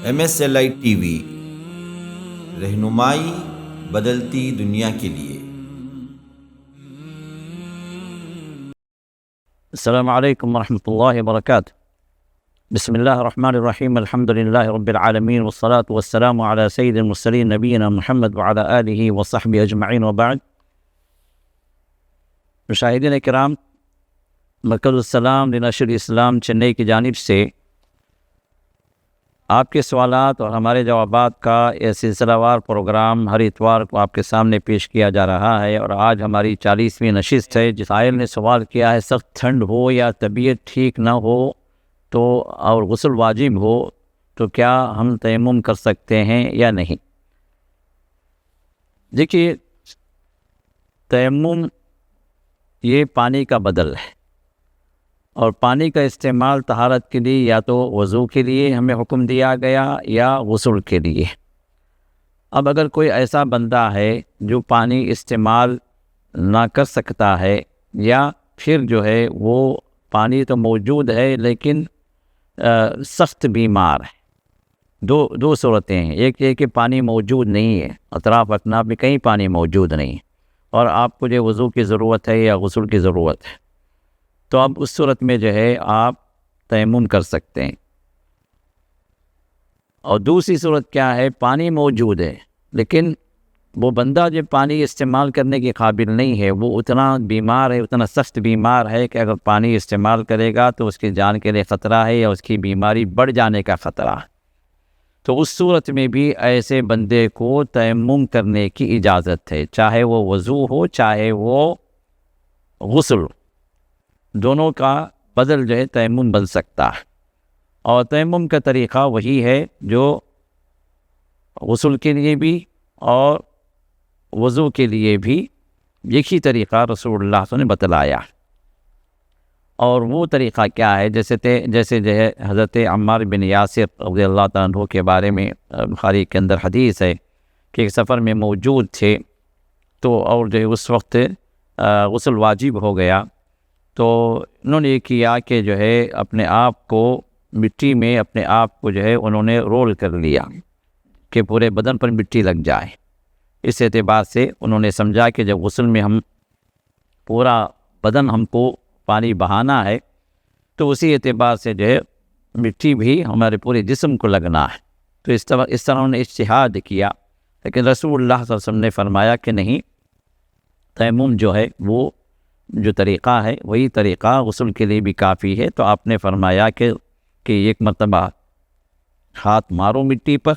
MSLI T V, رہنمائی بدلتی دنیا کے لیے۔ السلام علیکم ورحمۃ اللہ وبرکاتہ۔ بسم اللہ الرحمن الرحیم، الحمد للہ رب العالمین، والصلاة والسلام علی سید المرسلین نبینا محمد وعلی آلہ وصحبہ اجمعین، وبعد۔ مشاہدین کرام، مرکز السلام لنشر اسلام چنئی کی جانب سے آپ کے سوالات اور ہمارے جوابات کا یہ سلسلہ وار پروگرام ہر اتوار کو آپ کے سامنے پیش کیا جا رہا ہے، اور آج ہماری 40ویں نشست ہے۔ جس سائل نے سوال کیا ہے، سخت ٹھنڈ ہو یا طبیعت ٹھیک نہ ہو تو اور غسل واجب ہو تو کیا ہم تیمم کر سکتے ہیں یا نہیں؟ دیکھیے، تیمم یہ پانی کا بدل ہے، اور پانی کا استعمال طہارت کے لیے یا تو وضو کے لیے ہمیں حکم دیا گیا یا غسل کے لیے۔ اب اگر کوئی ایسا بندہ ہے جو پانی استعمال نہ کر سکتا ہے، یا پھر جو ہے وہ پانی تو موجود ہے لیکن سخت بیمار ہے، دو صورتیں ہیں۔ ایک یہ کہ پانی موجود نہیں ہے، اطراف اکناف میں کہیں پانی موجود نہیں ہے، اور آپ کو جو وضو کی ضرورت ہے یا غسل کی ضرورت ہے، تو اب اس صورت میں جو ہے آپ تیمم کر سکتے ہیں۔ اور دوسری صورت کیا ہے، پانی موجود ہے لیکن وہ بندہ جو پانی استعمال کرنے کے قابل نہیں ہے، وہ اتنا بیمار ہے، اتنا سخت بیمار ہے کہ اگر پانی استعمال کرے گا تو اس کی جان کے لیے خطرہ ہے، یا اس کی بیماری بڑھ جانے کا خطرہ ہے۔ تو اس صورت میں بھی ایسے بندے کو تیمم کرنے کی اجازت ہے، چاہے وہ وضو ہو چاہے وہ غسل ہو، دونوں کا بدل جو ہے تیمم بن سکتا ہے۔ اور تیمم کا طریقہ وہی ہے جو غسل کے لیے بھی اور وضو کے لیے بھی ایک ہی طریقہ رسول اللہ صلی اللہ علیہ وسلم نے بتلایا۔ اور وہ طریقہ کیا ہے، جیسے جو ہے حضرت عمار بن یاسر رضی اللہ تعالیٰ عنہ کے بارے میں بخاری کے اندر حدیث ہے کہ ایک سفر میں موجود تھے، تو اور جو ہے اس وقت غسل واجب ہو گیا، تو انہوں نے یہ کیا کہ جو ہے اپنے آپ کو مٹی میں اپنے آپ کو جو ہے انہوں نے رول کر لیا کہ پورے بدن پر مٹی لگ جائے۔ اس اعتبار سے انہوں نے سمجھا کہ جب غسل میں ہم پورا بدن ہم کو پانی بہانا ہے، تو اسی اعتبار سے جو ہے مٹی بھی ہمارے پورے جسم کو لگنا ہے۔ تو اس طرح انہوں نے اجتہاد کیا، لیکن رسول اللہ صلی اللہ علیہ وسلم نے فرمایا کہ نہیں، تیمم جو ہے وہ جو طریقہ ہے وہی طریقہ غسل کے لیے بھی کافی ہے۔ تو آپ نے فرمایا کہ ایک مرتبہ ہاتھ مارو مٹی پر،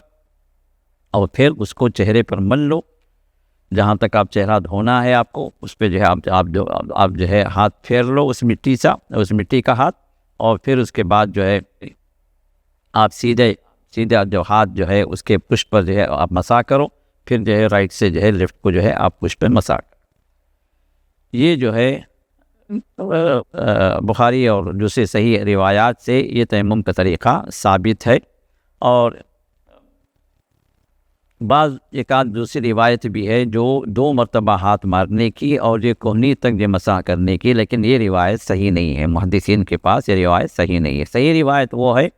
اور پھر اس کو چہرے پر مل لو، جہاں تک آپ چہرہ دھونا ہے آپ کو، اس پہ جو ہے آپ جو ہے ہاتھ پھیر لو اس مٹی کا ہاتھ، اور پھر اس کے بعد جو ہے آپ سیدھے جو ہاتھ جو ہے اس کے پشت پر جو ہے آپ مسح کرو، پھر جو ہے رائٹ سے جو ہے لیفٹ کو جو ہے آپ پشت پہ مسح کرو۔ یہ جو ہے بخاری اور دوسرے صحیح روایات سے یہ تیمم کا طریقہ ثابت ہے۔ اور بعض ایک آدھ دوسری روایت بھی ہے جو 2 مرتبہ ہاتھ مارنے کی اور یہ کوہنی تک جو مسح کرنے کی، لیکن یہ روایت صحیح نہیں ہے، محدثین کے پاس یہ روایت صحیح نہیں ہے۔ صحیح روایت وہ ہے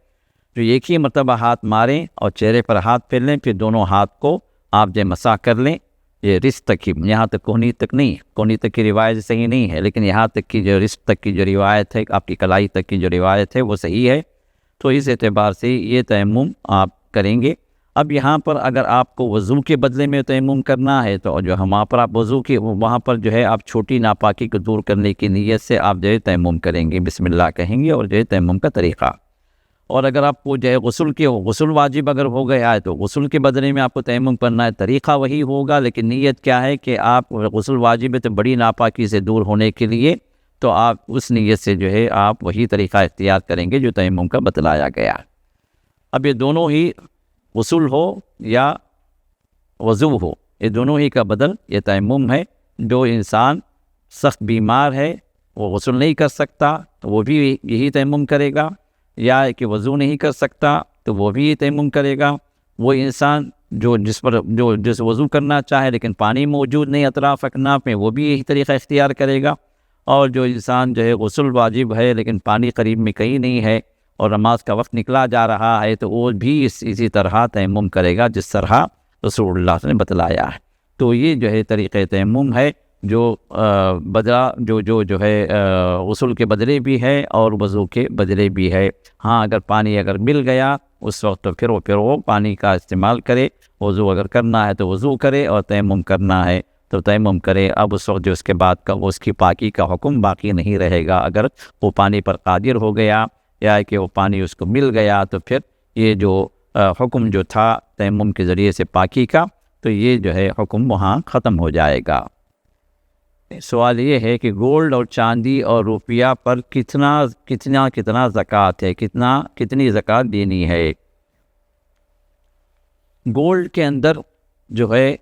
جو ایک ہی مرتبہ ہاتھ ماریں اور چہرے پر ہاتھ پھیر لیں، پھر دونوں ہاتھ کو آپ جو مسح کر لیں، یہ رزق تک کی، یہاں تک کوہنی تک نہیں، کوہنی تک کی روایت صحیح نہیں ہے، لیکن یہاں تک کی جو رزق تک کی جو روایت ہے، آپ کی کلائی تک کی جو روایت ہے وہ صحیح ہے۔ تو اس اعتبار سے یہ تیمم آپ کریں گے۔ اب یہاں پر اگر آپ کو وضو کے بدلے میں تیمم کرنا ہے، تو جو وہاں پر آپ وضو کی وہاں پر جو ہے آپ چھوٹی ناپاکی کو دور کرنے کی نیت سے آپ جو ہے تیمم کریں گے، بسم اللہ کہیں گے، اور جو ہے تیمم کا طریقہ۔ اور اگر آپ کو جو ہے غسل واجب اگر ہو گیا ہے، تو غسل کے بدلے میں آپ کو تیمم کرنا ہے، طریقہ وہی ہوگا، لیکن نیت کیا ہے کہ آپ غسل واجب ہے تو بڑی ناپاکی سے دور ہونے کے لیے، تو آپ اس نیت سے جو ہے آپ وہی طریقہ اختیار کریں گے جو تیمم کا بتلایا گیا ہے۔ اب یہ دونوں ہی غسل ہو یا وضو ہو، یہ دونوں ہی کا بدل یہ تیمم ہے۔ جو انسان سخت بیمار ہے وہ غسل نہیں کر سکتا تو وہ بھی یہی تیمم کرے گا، یا کہ وضو نہیں کر سکتا تو وہ بھی یہ تیمم کرے گا۔ وہ انسان جس وضو کرنا چاہے لیکن پانی موجود نہیں اطراف اکناف میں، وہ بھی یہی طریقہ اختیار کرے گا۔ اور جو انسان جو ہے غسل واجب ہے لیکن پانی قریب میں کہیں نہیں ہے، اور نماز کا وقت نکلا جا رہا ہے تو وہ بھی اسی طرح تیمم کرے گا جس طرح رسول اللہ نے بتلایا ہے۔ تو یہ جو ہے طریقہ تیمم ہے جو بدلہ جو ہے غسل کے بدلے بھی ہے اور وضو کے بدلے بھی ہے۔ ہاں اگر پانی اگر مل گیا اس وقت تو پھر وہ پانی کا استعمال کرے، وضو اگر کرنا ہے تو وضو کرے اور تیمم کرنا ہے تو تیمم کرے۔ اب اس وقت جو اس کے بعد کا وہ اس کی پاکی کا حکم باقی نہیں رہے گا۔ اگر وہ پانی پر قادر ہو گیا یا کہ وہ پانی اس کو مل گیا تو پھر یہ جو حکم جو تھا تیمم کے ذریعے سے پاکی کا، تو یہ جو ہے حکم وہاں ختم ہو جائے گا۔ سوال یہ ہے کہ گولڈ اور چاندی اور روپیہ پر کتنا زکوٰۃ ہے، کتنی زکوٰۃ دینی ہے؟ گولڈ کے اندر جو ہے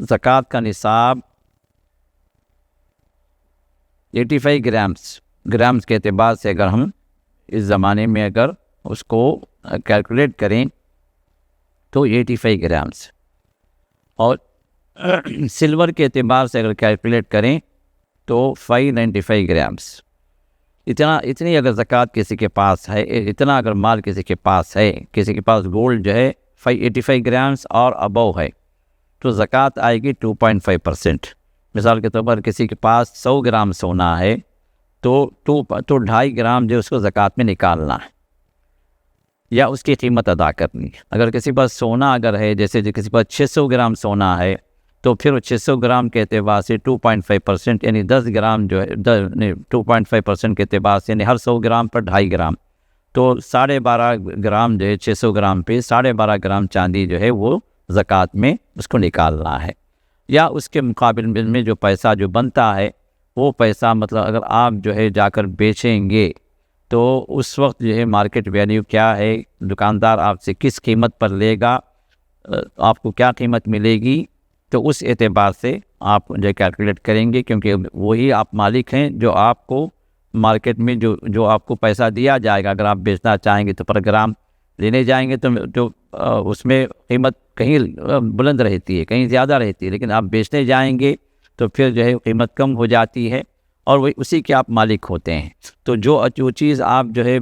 زکوٰۃ کا نصاب 85 گرامز کے اعتبار سے اگر ہم اس زمانے میں اگر اس کو کیلکولیٹ کریں تو 85 گرامز، اور سلور کے اعتبار سے اگر کیلکولیٹ کریں تو 595 گرامز۔ اتنی اگر زکوٰۃ کسی کے پاس ہے، اتنا اگر مال کسی کے پاس ہے، کسی کے پاس گولڈ جو ہے 585 گرامز اور ابو ہے تو زکوٰۃ آئے گی 2.5%۔ مثال کے طور پر کسی کے پاس 100 گرام سونا ہے تو 2.5 گرام جو اس کو زکوٰۃ میں نکالنا ہے یا اس کی قیمت ادا کرنی ہے۔ اگر کسی پاس سونا اگر ہے، جیسے کسی پاس 600 گرام سونا ہے تو پھر 600 گرام کے اعتبار سے 2.5% یعنی 10 گرام جو ہے 2.5% کے اعتبار سے یعنی ہر 100 گرام پر 2.5 گرام، تو 12.5 گرام جو ہے 600 گرام پہ 12.5 گرام چاندی جو ہے وہ زکوٰۃ میں اس کو نکالنا ہے۔ یا اس کے مقابل میں جو پیسہ جو بنتا ہے وہ پیسہ مطلب اگر آپ جو ہے جا کر بیچیں گے تو اس وقت جو ہے مارکیٹ ویلیو کیا ہے، دکاندار آپ سے کس قیمت پر لے گا، آپ کو کیا قیمت ملے گی، تو اس اعتبار سے آپ جو کیلکولیٹ کریں گے، کیونکہ وہی آپ مالک ہیں جو آپ کو مارکیٹ میں جو آپ کو پیسہ دیا جائے گا۔ اگر آپ بیچنا چاہیں گے تو پر گرام لینے جائیں گے تو اس میں قیمت کہیں بلند رہتی ہے، کہیں زیادہ رہتی ہے، لیکن آپ بیچنے جائیں گے تو پھر جو ہے قیمت کم ہو جاتی ہے اور وہی اسی کے آپ مالک ہوتے ہیں۔ تو جو چیز آپ جو ہے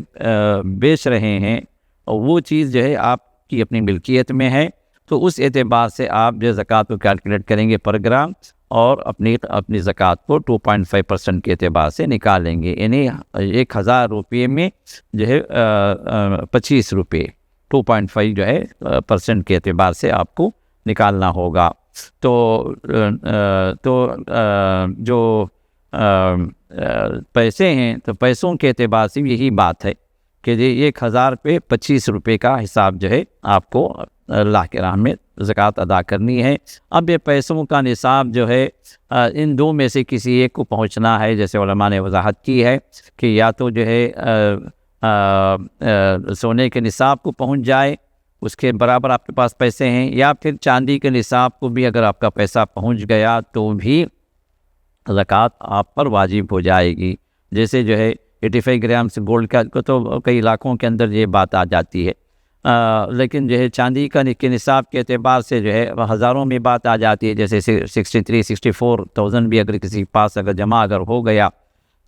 بیچ رہے ہیں وہ چیز جو ہے آپ کی اپنی ملکیت میں ہے، تو اس اعتبار سے آپ جو زکوٰۃ کو کیلکولیٹ کریں گے پر گرام اور اپنی زکوٰۃ کو 2.5% کے اعتبار سے نکالیں گے، یعنی 1000 روپے میں جو ہے 25 روپے 2.5 جو ہے % کے اعتبار سے آپ کو نکالنا ہوگا۔ تو جو پیسے ہیں تو پیسوں کے اعتبار سے یہی بات ہے کہ 1000 پہ 25 روپے کا حساب جو ہے آپ کو اللہ کے راہ میں زکوٰۃ ادا کرنی ہے۔ اب یہ پیسوں کا نصاب جو ہے ان دو میں سے کسی ایک کو پہنچنا ہے، جیسے علماء نے وضاحت کی ہے کہ یا تو جو ہے سونے کے نصاب کو پہنچ جائے، اس کے برابر آپ کے پاس پیسے ہیں، یا پھر چاندی کے نصاب کو بھی اگر آپ کا پیسہ پہنچ گیا تو بھی زکوٰۃ آپ پر واجب ہو جائے گی۔ جیسے جو ہے 85 گرام سے گولڈ کا تو کئی علاقوں کے اندر یہ بات آ جاتی ہے، لیکن جو ہے چاندی کا نصاب کے اعتبار سے جو ہے ہزاروں میں بات آ جاتی ہے، جیسے 63-64,000 بھی اگر کسی کے پاس اگر جمع اگر ہو گیا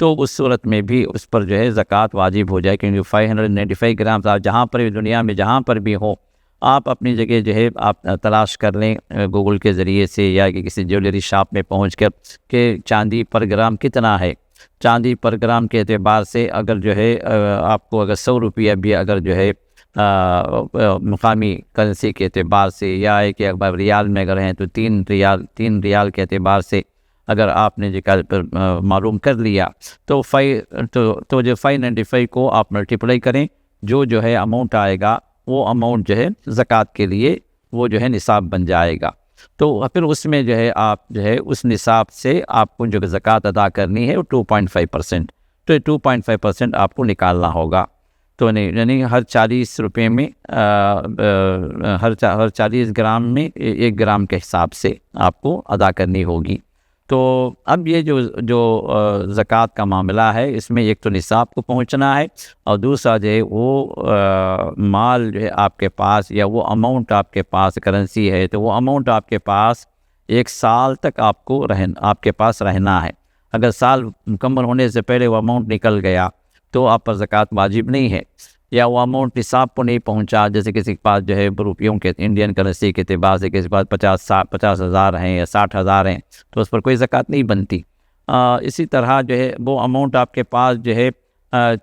تو اس صورت میں بھی اس پر جو ہے زکوٰۃ واجب ہو جائے، کیونکہ 595 گرام آپ جہاں پر بھی دنیا میں جہاں پر بھی ہو، آپ اپنی جگہ جو ہے آپ تلاش کر لیں گوگل کے ذریعے سے یا کہ کسی جیولری شاپ میں پہنچ کر کہ چاندی پر گرام کتنا ہے۔ چاندی پر گرام کے اعتبار سے اگر جو ہے آپ کو اگر 100 روپیہ بھی اگر جو ہے مقامی کرنسی کے اعتبار سے یا کہ اگر ریال میں اگر ہیں تو 3 ریال کے اعتبار سے اگر آپ نے جو معلوم کر لیا تو جو 595 کو آپ ملٹیپلائی کریں، جو ہے اماؤنٹ آئے گا وہ اماؤنٹ جو ہے زکوٰۃ کے لیے وہ جو ہے نصاب بن جائے گا۔ تو پھر اس میں جو ہے آپ جو ہے اس نصاب سے آپ کو جو زکوٰۃ ادا کرنی ہے وہ 2.5%، تو 2.5% آپ کو نکالنا ہوگا۔ تو یعنی ہر 40 روپے میں ہر 40 گرام میں 1 گرام کے حساب سے آپ کو ادا کرنی ہوگی۔ تو اب یہ جو زکوٰۃ کا معاملہ ہے اس میں ایک تو نصاب کو پہنچنا ہے اور دوسرا جو ہے وہ مال جو ہے آپ کے پاس یا وہ اماؤنٹ آپ کے پاس کرنسی ہے تو وہ اماؤنٹ آپ کے پاس 1 سال تک آپ کے پاس رہنا ہے۔ اگر سال مکمل ہونے سے پہلے وہ اماؤنٹ نکل گیا تو آپ پر زکوٰۃ واجب نہیں ہے، یا وہ اماؤنٹ نصاب کو نہیں پہنچا، جیسے کسی کے پاس جو ہے روپیوں کے انڈین کرنسی کے اعتبار سے کسی کے پاس 50,000 ہیں یا 60,000 ہیں، تو اس پر کوئی زکوٰۃ نہیں بنتی۔ اسی طرح جو ہے وہ اماؤنٹ آپ کے پاس جو ہے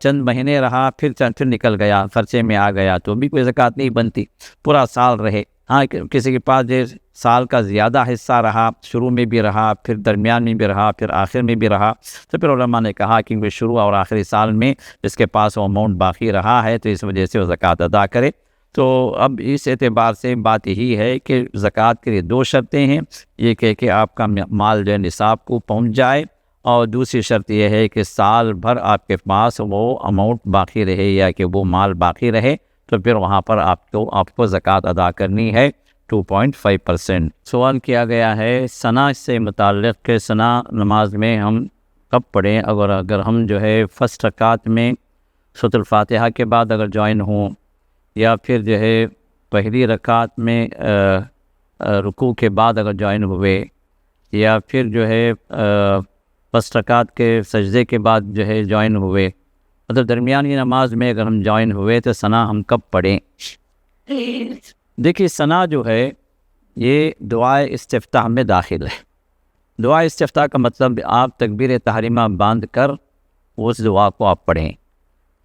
چند مہینے رہا، پھر نکل گیا، خرچے میں آ گیا، تو بھی کوئی زکوٰۃ نہیں بنتی۔ پورا سال رہے، ہاں کسی کے پاس جو سال کا زیادہ حصہ رہا، شروع میں بھی رہا، پھر درمیان میں بھی رہا، پھر آخر میں بھی رہا، تو پھر علماء نے کہا کہ وہ شروع اور آخری سال میں اس کے پاس وہ اماؤنٹ باقی رہا ہے تو اس وجہ سے وہ زکوٰۃ ادا کرے۔ تو اب اس اعتبار سے بات یہی ہے کہ زکوٰۃ کے لیے دو شرطیں ہیں، یہ کہ آپ کا مال جو ہے نصاب کو پہنچ جائے، اور دوسری شرط یہ ہے کہ سال بھر آپ کے پاس وہ اماؤنٹ باقی رہے یا کہ وہ مال باقی رہے، تو پھر وہاں پر آپ کو زکوٰۃ ادا کرنی ہے 2.5%۔ سوال کیا گیا ہے ثنا سے متعلق کہ ثنا نماز میں ہم کب پڑھیں، اگر ہم جو ہے فرسٹ رکعت میں سورۃ الفاتحہ کے بعد اگر جوائن ہوں، یا پھر جو ہے پہلی رکعت میں رکوع کے بعد اگر جوائن ہوئے، یا پھر جو ہے فرسٹ رکعت کے سجدے کے بعد جو ہے جوائن ہوئے، مطلب درمیانی نماز میں اگر ہم جوائن ہوئے تو ثنا ہم کب پڑھیں؟ دیکھیے ثنا جو ہے یہ دعائے استفتاح میں داخل ہے۔ دعائے استفتاح کا مطلب آپ تکبیر تحریمہ باندھ کر اس دعا کو آپ پڑھیں،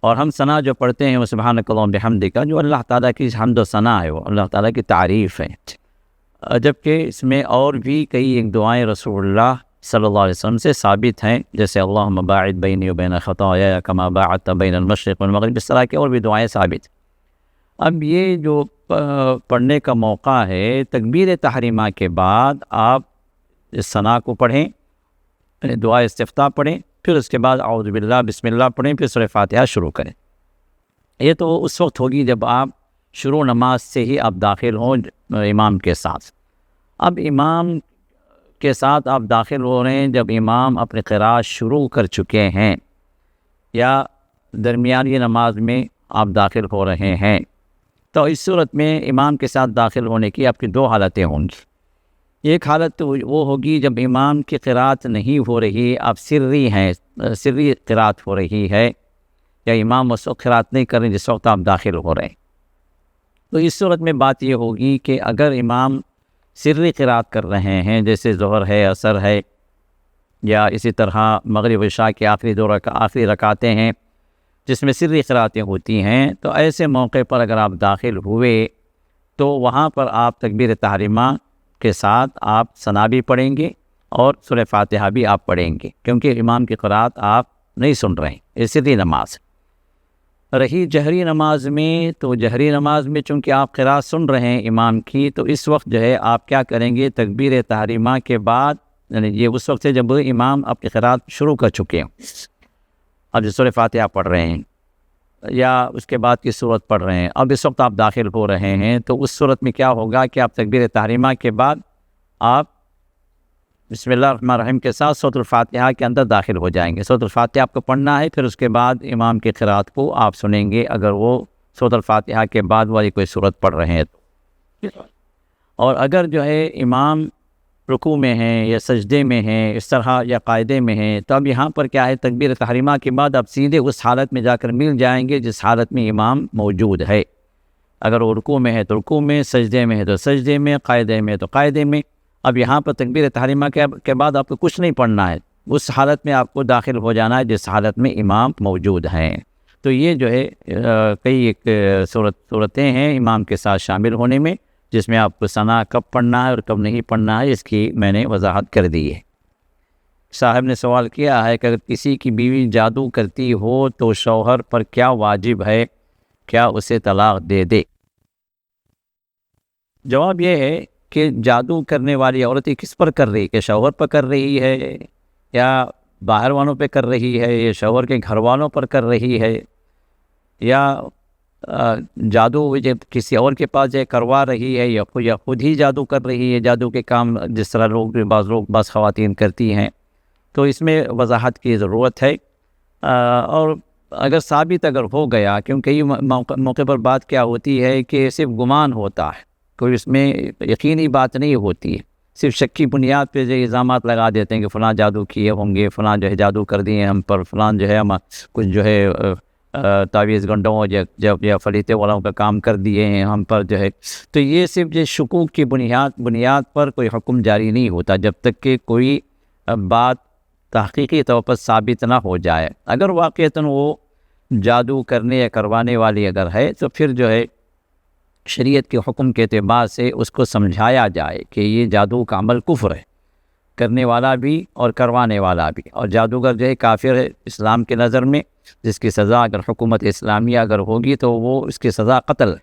اور ہم ثنا جو پڑھتے ہیں وہ سبحانک اللہم بحمدک، جو اللہ تعالیٰ کی حمد و ثنا ہے، وہ اللہ تعالیٰ کی تعریف ہے۔ جبکہ اس میں اور بھی کئی ایک دعائیں رسول اللہ صلی اللہ علیہ وسلم سے ثابت ہیں، جیسے اللہم باعد بینی و بین خطایا کما باعدت بین المشرق والمغرب، اس طرح کی اور بھی دعائیں ثابت۔ اب یہ جو پڑھنے کا موقع ہے، تکبیر تحریمہ کے بعد آپ اس ثنا کو پڑھیں، دعا استفتاح پڑھیں، پھر اس کے بعد اعوذ باللہ بسم اللہ پڑھیں، پھر سورہ فاتحہ شروع کریں۔ یہ تو اس وقت ہوگی جب آپ شروع نماز سے ہی آپ داخل ہوں امام کے ساتھ۔ اب امام کے ساتھ آپ داخل ہو رہے ہیں جب امام اپنی قرأت شروع کر چکے ہیں، یا درمیانی نماز میں آپ داخل ہو رہے ہیں، تو اس صورت میں امام کے ساتھ داخل ہونے کی آپ کی دو حالتیں ہوں گی۔ ایک حالت تو وہ ہوگی جب امام کی قرأت نہیں ہو رہی، آپ سری ہیں، سری قرأت ہو رہی ہے، یا امام اس وقت قرأت نہیں کر رہے جس وقت آپ داخل ہو رہے ہیں۔ تو اس صورت میں بات یہ ہوگی کہ اگر امام سری قرأت کر رہے ہیں، جیسے ظہر ہے، عصر ہے، یا اسی طرح مغرب و عشاء کی آخری رکعتیں ہیں جس میں سری قرأتیں ہوتی ہیں، تو ایسے موقع پر اگر آپ داخل ہوئے تو وہاں پر آپ تکبیر تحریمہ کے ساتھ آپ ثنا بھی پڑھیں گے اور سورہ فاتحہ بھی آپ پڑھیں گے، کیونکہ امام کی قرأت آپ نہیں سن رہے ہیں، یہ سری نماز۔ رہی جہری نماز میں، تو جہری نماز میں چونکہ آپ قرأت سن رہے ہیں امام کی، تو اس وقت جو ہے آپ کیا کریں گے، تکبیر تحریمہ کے بعد، یعنی یہ اس وقت ہے جب امام اپنی قرأت شروع کر چکے ہیں، اب جو سورہ فاتحہ پڑھ رہے ہیں یا اس کے بعد کی سورت پڑھ رہے ہیں، اب اس وقت آپ داخل ہو رہے ہیں، تو اس صورت میں کیا ہوگا کہ آپ تکبیر تحریمہ کے بعد آپ بسم اللہ الرحمن الرحیم کے ساتھ سورۃ الفاتحہ کے اندر داخل ہو جائیں گے۔ سورۃ الفاتحہ آپ کو پڑھنا ہے، پھر اس کے بعد امام کی قرأت کو آپ سنیں گے، اگر وہ سورۃ الفاتحہ کے بعد والی کوئی سورت پڑھ رہے ہیں تو۔ اور اگر جو ہے امام رکوع میں ہیں یا سجدے میں ہیں اس طرح یا قاعدے میں ہیں، تو اب یہاں پر کیا ہے، تکبیر تحریمہ کے بعد آپ سیدھے اس حالت میں جا کر مل جائیں گے جس حالت میں امام موجود ہے۔ اگر وہ رکوع میں ہے تو رکوع میں، سجدے میں ہے تو سجدے میں، قاعدے میں تو قاعدے میں۔ اب یہاں پر تکبیر تحریمہ کے بعد آپ کو کچھ نہیں پڑھنا ہے، اس حالت میں آپ کو داخل ہو جانا ہے جس حالت میں امام موجود ہیں۔ تو یہ جو ہے کئی ایک صورتیں ہیں امام کے ساتھ شامل ہونے میں، جس میں آپ کو ثنا کب پڑھنا ہے اور کب نہیں پڑھنا ہے، اس کی میں نے وضاحت کر دی ہے۔ صاحب نے سوال کیا ہے کہ اگر کسی کی بیوی جادو کرتی ہو تو شوہر پر کیا واجب ہے، کیا اسے طلاق دے دے؟ جواب یہ ہے کہ جادو کرنے والی عورتیں کس پر کر رہی ہے، کہ شوہر پر کر رہی ہے، یا باہر والوں پہ کر رہی ہے، یا شوہر کے گھر والوں پر کر رہی ہے، یا جادو جب کسی اور کے پاس جائے کروا رہی ہے، یا خود ہی جادو کر رہی ہے، جادو کے کام جس طرح بعض خواتین کرتی ہیں، تو اس میں وضاحت کی ضرورت ہے۔ اور اگر ثابت ہو گیا، کیونکہ یہ موقع پر بات کیا ہوتی ہے کہ صرف گمان ہوتا ہے، کوئی اس میں یقینی بات نہیں ہوتی ہے، صرف شکی بنیاد پہ جو الزامات لگا دیتے ہیں کہ فلاں جادو کیے ہوں گے، فلاں جو ہے جادو کر دیے ہم پر، فلاں جو ہے ہم کچھ جو ہے تعویذ گنڈوں جب یا فریتے والوں کا کام کر دیے ہیں ہم پر جو ہے، تو یہ صرف جو شکوک کی بنیاد پر کوئی حکم جاری نہیں ہوتا جب تک کہ کوئی بات تحقیقی طور پر ثابت نہ ہو جائے۔ اگر واقعتاً وہ جادو کرنے یا کروانے والی اگر ہے تو پھر جو ہے شریعت کے حکم کے اعتبار سے اس کو سمجھایا جائے کہ یہ جادو کا عمل کفر ہے، کرنے والا بھی اور کروانے والا بھی، اور جادوگر جو ہے کافر ہے اسلام کے نظر میں، جس کی سزا اگر حکومت اسلامیہ اگر ہوگی تو وہ اس کی سزا قتل ہے،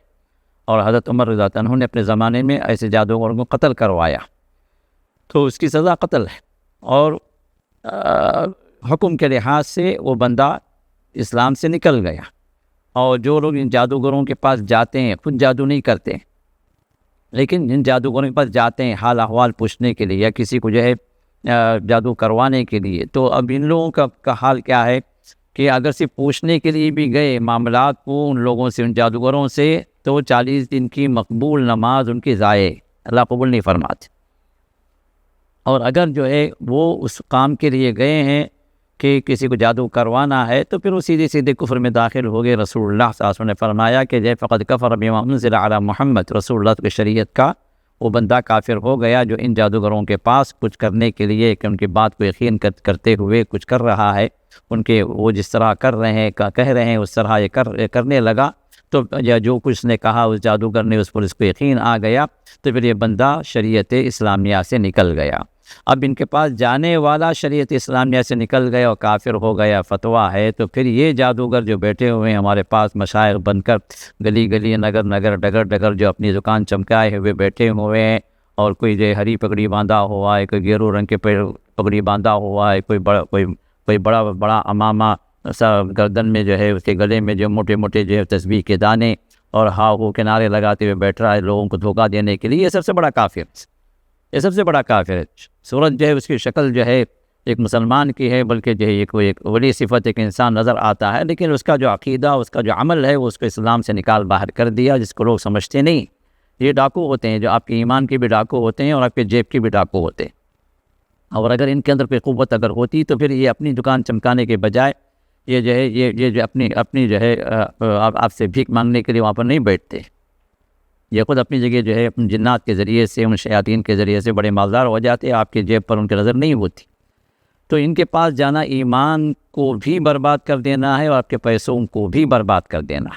اور حضرت عمر رضی اللہ عنہ نے اپنے زمانے میں ایسے جادوگروں کو قتل کروایا تو اس کی سزا قتل ہے، اور حکم کے لحاظ سے وہ بندہ اسلام سے نکل گیا۔ اور جو لوگ ان جادوگروں کے پاس جاتے ہیں، خود جادو نہیں کرتے لیکن جن جادوگروں کے پاس جاتے ہیں حال احوال پوچھنے کے لیے یا کسی کو جو ہے جادو کروانے کے لیے، تو اب ان لوگوں کا حال کیا ہے کہ اگر صرف پوچھنے کے لیے بھی گئے معاملات کو ان لوگوں سے، ان جادوگروں سے، تو 40 دن کی مقبول نماز ان کی ضائع، اللہ قبول نہیں فرماتے۔ اور اگر جو ہے وہ اس کام کے لیے گئے ہیں کہ کسی کو جادو کروانا ہے تو پھر وہ سیدھے کفر میں داخل ہو گئے۔ رسول اللہ صلی اللہ علیہ وسلم نے فرمایا کہ جے فقد کفر بما انزل علی محمد، رسول اللہ کی شریعت کا وہ بندہ کافر ہو گیا جو ان جادوگروں کے پاس کچھ کرنے کے لیے کہ ان کی بات کو یقین کرتے ہوئے کچھ کر رہا ہے، ان کے وہ جس طرح کر رہے ہیں کہہ رہے ہیں اس طرح یہ کرنے لگا، تو یا جو کچھ نے کہا اس جادوگر نے اس پر اس کو یقین آ گیا، تو پھر یہ بندہ شریعت اسلامیہ سے نکل گیا۔ اب ان کے پاس جانے والا شریعت اسلامیہ سے نکل گیا اور کافر ہو گیا، فتویٰ ہے، تو پھر یہ جادوگر جو بیٹھے ہوئے ہیں ہمارے پاس مشائخ بن کر گلی گلی نگر ڈگر جو اپنی دکان چمکائے ہوئے بیٹھے ہوئے ہیں، اور کوئی جو ہری پگڑی باندھا ہوا ہے، کوئی گیرو رنگ کے پگڑی باندھا ہوا ہے، کوئی بڑا امامہ گردن میں جو ہے اس کے گلے میں جو موٹے موٹے جو ہے تسبیح کے دانے، اور ہاں وہ کنارے لگاتے ہوئے بیٹھ رہا ہے لوگوں کو دھوکہ دینے کے لیے، یہ سب سے بڑا کافر ہے، یہ سب سے بڑا کافر ہے۔ صورت جو ہے اس کی شکل جو ہے ایک مسلمان کی ہے، بلکہ جو ہے ایک ولی صفت ایک انسان نظر آتا ہے، لیکن اس کا جو عقیدہ، اس کا جو عمل ہے وہ اس کو اسلام سے نکال باہر کر دیا، جس کو لوگ سمجھتے نہیں۔ یہ ڈاکو ہوتے ہیں جو آپ کے ایمان کے بھی ڈاکو ہوتے ہیں اور آپ کے جیب کے بھی ڈاکو ہوتے ہیں، اور اگر ان کے اندر کوئی قوت اگر ہوتی تو پھر یہ اپنی دکان چمکانے کے بجائے یہ جو ہے یہ جو اپنی جو ہے آپ سے بھیک مانگنے کے لیے وہاں پر نہیں بیٹھتے، یہ خود اپنی جگہ جو ہے اپنے جنات کے ذریعے سے، ان شیاطین کے ذریعے سے بڑے مالدار ہو جاتے ہیں، آپ کے جیب پر ان کی نظر نہیں ہوتی۔ تو ان کے پاس جانا ایمان کو بھی برباد کر دینا ہے اور آپ کے پیسوں کو بھی برباد کر دینا۔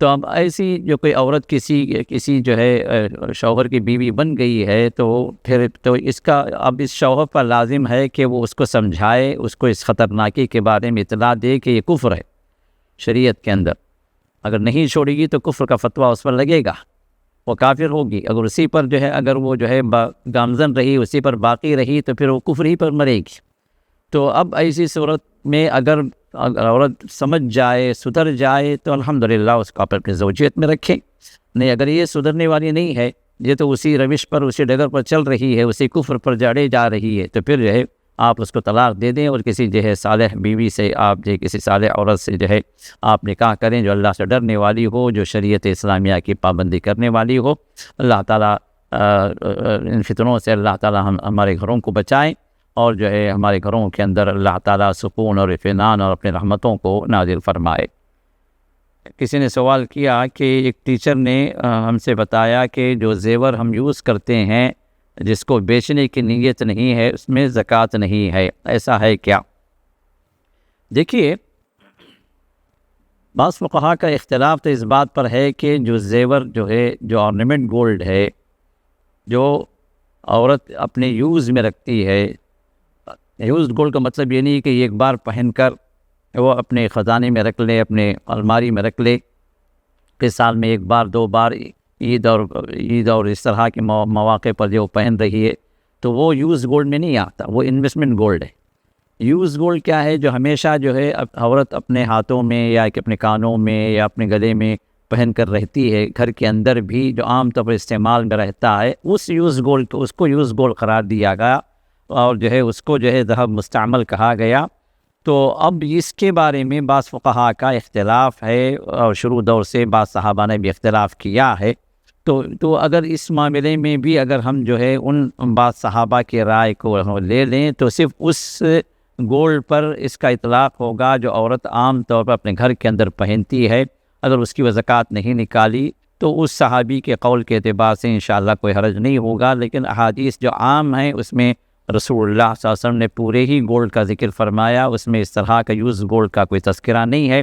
تو اب ایسی جو کوئی عورت کسی جو ہے شوہر کی بیوی بن گئی ہے تو پھر تو اس کا اب اس شوہر پر لازم ہے کہ وہ اس کو سمجھائے، اس کو اس خطرناکی کے بارے میں اطلاع دے کہ یہ کفر ہے شریعت کے اندر، اگر نہیں چھوڑے گی تو کفر کا فتویٰ اس پر لگے گا، وہ کافر ہوگی، اگر اسی پر جو ہے اگر وہ جو ہے گامزن رہی، اسی پر باقی رہی تو پھر وہ کفر ہی پر مرے گی۔ تو اب ایسی صورت میں اگر عورت سمجھ جائے، سدھر جائے تو الحمدللہ اس کو اپنی زوجیت میں رکھیں، نہیں اگر یہ سدھرنے والی نہیں ہے، یہ تو اسی روش پر، اسی ڈگر پر چل رہی ہے، اسی کفر پر جاڑے جا رہی ہے، تو پھر جو ہے آپ اس کو طلاق دے دیں اور کسی جو ہے صالح بیوی سے، آپ جو کسی صالح عورت سے جو ہے آپ نکاح کریں جو اللہ سے ڈرنے والی ہو، جو شریعت اسلامیہ کی پابندی کرنے والی ہو۔ اللہ تعالیٰ ان فتنوں سے اللہ تعالیٰ ہمارے گھروں کو بچائیں، اور جو ہے ہمارے گھروں کے اندر اللہ تعالیٰ سکون اور اطمینان اور اپنے رحمتوں کو نازل فرمائے۔ کسی نے سوال کیا کہ ایک ٹیچر نے ہم سے بتایا کہ جو زیور ہم یوز کرتے ہیں جس کو بیچنے کی نیت نہیں ہے اس میں زکوٰۃ نہیں ہے، ایسا ہے کیا؟ دیکھیے، بعض فقہا کا اختلاف تو اس بات پر ہے کہ جو زیور جو ہے، جو آرنامنٹ گولڈ ہے، جو عورت اپنے یوز میں رکھتی ہے، یوز گولڈ کا مطلب یہ نہیں کہ ایک بار پہن کر وہ اپنے خزانے میں رکھ لے، اپنے الماری میں رکھ لے، کہ سال میں ایک بار دو بار عید اور اس طرح کے مواقع پر جو پہن رہی ہے، تو وہ یوز گولڈ میں نہیں آتا، وہ انویسٹمنٹ گولڈ ہے۔ یوز گولڈ کیا ہے؟ جو ہمیشہ جو ہے عورت اپنے ہاتھوں میں یا کہ اپنے کانوں میں یا اپنے گلے میں پہن کر رہتی ہے، گھر کے اندر بھی جو عام طور پر استعمال میں رہتا ہے، اس یوز گولڈ کو، اس کو یوز گولڈ قرار دیا گیا، اور جو ہے اس کو جو ہے ذهب مستعمل کہا گیا۔ تو اب اس کے بارے میں بعض فقہا کا اختلاف ہے، اور شروع دور سے بعض صحابہ نے بھی اختلاف کیا ہے۔ تو اگر اس معاملے میں بھی اگر ہم جو ہے ان بعض صحابہ کی رائے کو لے لیں تو صرف اس گولڈ پر اس کا اطلاق ہوگا جو عورت عام طور پر اپنے گھر کے اندر پہنتی ہے، اگر اس کی وہ زکوٰۃ نہیں نکالی تو اس صحابی کے قول کے اعتبار سے انشاءاللہ کوئی حرج نہیں ہوگا۔ لیکن احادیث جو عام ہیں اس میں رسول اللہ صلی اللہ علیہ وسلم نے پورے ہی گولڈ کا ذکر فرمایا، اس میں اس طرح کا یوز گولڈ کا کوئی تذکرہ نہیں ہے،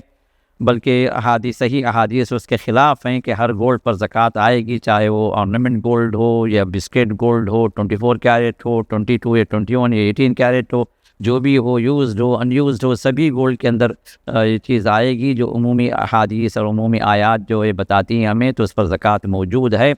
بلکہ صحیح احادیث اس کے خلاف ہیں کہ ہر گولڈ پر زکوٰۃ آئے گی، چاہے وہ آرنامنٹ گولڈ ہو یا بسکٹ گولڈ ہو، 24 کیرٹ ہو، 22 یا 21 یا 18 کیرٹ ہو، جو بھی ہو، یوزڈ ہو ان یوزڈ ہو، سبھی گولڈ کے اندر یہ چیز آئے گی جو عمومی احادیث اور عمومی آیات جو یہ بتاتی ہیں ہمیں، تو اس پر زکوٰۃ موجود ہے۔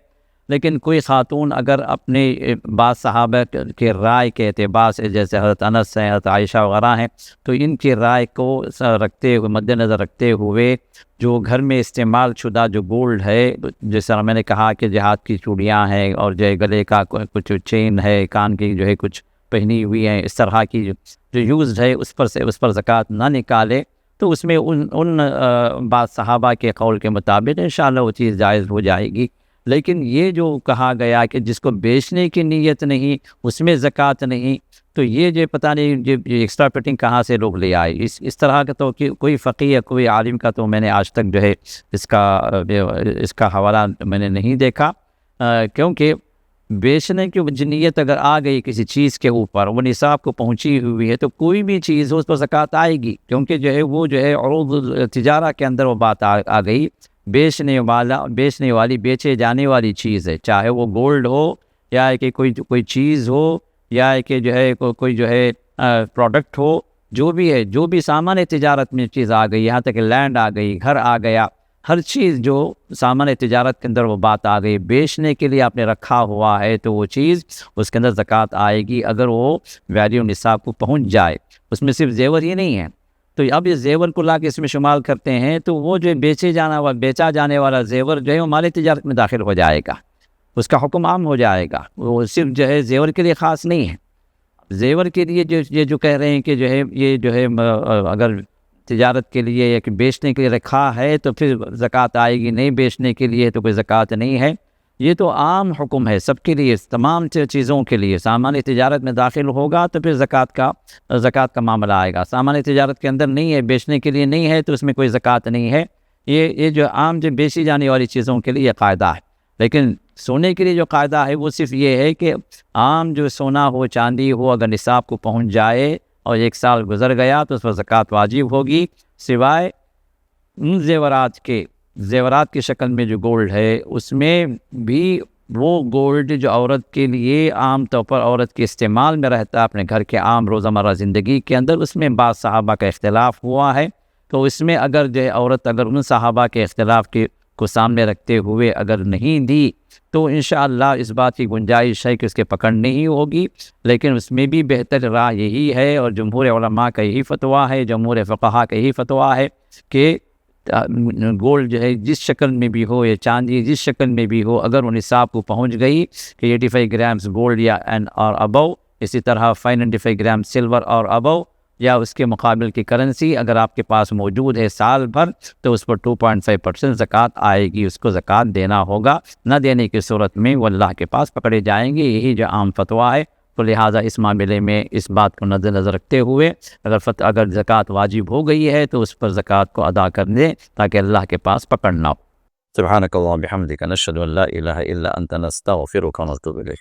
لیکن کوئی خاتون اگر اپنے بعض صحابہ کے رائے کے اعتبار سے، جیسے حضرت انس ہیں، حضرت عائشہ وغیرہ ہیں، تو ان کی رائے کو رکھتے ہوئے، مد نظر رکھتے ہوئے، جو گھر میں استعمال شدہ جو گولڈ ہے، جس طرح میں نے کہا کہ جہاد کی چوڑیاں ہیں اور جو ہے گلے کا کچھ چین ہے، کان کی جو ہے کچھ پہنی ہوئی ہیں، اس طرح کی جو یوزڈ ہے اس پر زکوٰۃ نہ نکالے، تو اس میں ان بعض صحابہ کے قول کے مطابق انشاءاللہ وہ چیز جائز ہو جائے گی۔ لیکن یہ جو کہا گیا کہ جس کو بیچنے کی نیت نہیں اس میں زکوٰۃ نہیں، تو یہ جو پتہ نہیں یہ ایکسٹرا فٹنگ کہاں سے لوگ لے آئے، اس طرح کا تو کوئی فقیہ یا کوئی عالم کا تو میں نے آج تک جو ہے اس کا حوالہ میں نے نہیں دیکھا، کیونکہ بیچنے کی نیت اگر آ گئی کسی چیز کے اوپر، وہ نصاب کو پہنچی ہوئی ہے، تو کوئی بھی چیز ہو اس پر زکوٰۃ آئے گی، کیونکہ جو ہے وہ جو ہے عروض تجارہ کے اندر وہ بات آ گئی، بیچنے والی بیچے جانے والی چیز ہے، چاہے وہ گولڈ ہو یا کہ کوئی چیز ہو یا کہ جو ہے کوئی جو ہے پروڈکٹ ہو، جو بھی ہے، جو بھی سامان تجارت میں چیز آ گئی، یہاں تک کہ لینڈ آ گئی، گھر آ گیا، ہر چیز جو سامان تجارت کے اندر وہ بات آ گئی، بیچنے کے لیے آپ نے رکھا ہوا ہے تو وہ چیز اس کے اندر زکوٰۃ آئے گی اگر وہ ویلیو نصاب کو پہنچ جائے۔ اس میں صرف زیور ہی نہیں ہے، تو اب یہ زیور کو لا کے اس میں شمال کرتے ہیں، تو وہ جو بیچا جانے والا زیور جو ہے وہ مال تجارت میں داخل ہو جائے گا، اس کا حکم عام ہو جائے گا، وہ صرف جو ہے زیور کے لیے خاص نہیں ہے۔ زیور کے لیے یہ جو کہہ رہے ہیں کہ جو ہے یہ جو ہے اگر تجارت کے لیے یا کہ بیچنے کے لیے رکھا ہے تو پھر زکوٰۃ آئے گی، نہیں بیچنے کے لیے تو کوئی زکوٰۃ نہیں ہے، یہ تو عام حکم ہے سب کے لیے، تمام چیزوں کے لیے۔ سامان تجارت میں داخل ہوگا تو پھر زکوٰۃ کا معاملہ آئے گا، سامان تجارت کے اندر نہیں ہے، بیچنے کے لیے نہیں ہے تو اس میں کوئی زکوٰۃ نہیں ہے۔ یہ جو عام جو بیچی جانے والی چیزوں کے لیے یہ قاعدہ ہے، لیکن سونے کے لیے جو قاعدہ ہے وہ صرف یہ ہے کہ عام جو سونا ہو، چاندی ہو، اگر نصاب کو پہنچ جائے اور 1 سال گزر گیا تو اس پر زکوٰۃ واجب ہوگی، سوائے ان زیورات کی شکل میں جو گولڈ ہے، اس میں بھی وہ گولڈ جو عورت کے لیے عام طور پر عورت کے استعمال میں رہتا ہے اپنے گھر کے عام روزمرہ زندگی کے اندر، اس میں بعض صحابہ کا اختلاف ہوا ہے، تو اس میں اگر جو ہے عورت اگر ان صحابہ کے اختلاف کو سامنے رکھتے ہوئے اگر نہیں دی تو انشاءاللہ اس بات کی گنجائش ہے کہ اس کے پکڑنے ہی ہوگی، لیکن اس میں بھی بہتر راہ یہی ہے اور جمہور علماء کا یہی فتویٰ ہے، جمہور فقہاء کا یہی فتویٰ ہے کہ گولڈ جو ہے جس شکل میں بھی ہو یا چاندی جس شکل میں بھی ہو، اگر وہ نصاب کو پہنچ گئی کہ 85 گرامز گولڈ یا اور ابو، اسی طرح 595 گرام سلور اور ابو یا اس کے مقابل کی کرنسی اگر آپ کے پاس موجود ہے سال بھر، تو اس پر 2.5% زکوٰۃ آئے گی، اس کو زکوٰۃ دینا ہوگا، نہ دینے کی صورت میں وہ اللہ کے پاس پکڑے جائیں گے، یہی جو عام فتویٰ ہے۔ تو لہٰذا اس معاملے میں اس بات کو نظر رکھتے ہوئے اگر زکوٰۃ واجب ہو گئی ہے تو اس پر زکوٰۃ کو ادا کر دیں تاکہ اللہ کے پاس پکڑ نہ ہو۔ سبحانک اللہم بحمدک، نشہد ان لا الہ الا انت، نستغفرک ونتوب الیک۔